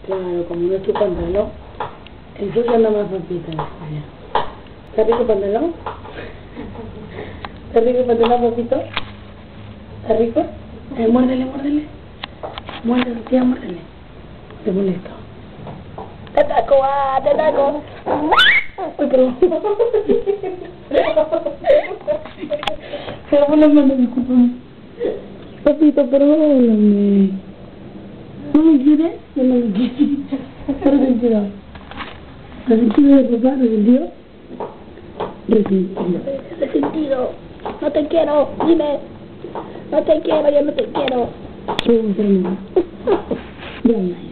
Claro, como no es tu pantalón, ensuciando más papita. ¿Está rico el pantalón? ¿Está rico el pantalón, papito? ¿Está rico? Muérdele, muérdele. Muérdele, tía, muérdele. Te molesto. Te ataco, te ataco. Uy, perdón. Se me fue la mano, discúlpame. Papito, perdóname. ¿No me quieres? Yo no me quiero. ¿Estás resentido? ¿Resentido de papá? ¿Resentido? Resentido. Resentido. No te quiero, dime. No te quiero, yo no te quiero. ¿Qué vamos a hacer, mamá? Ya.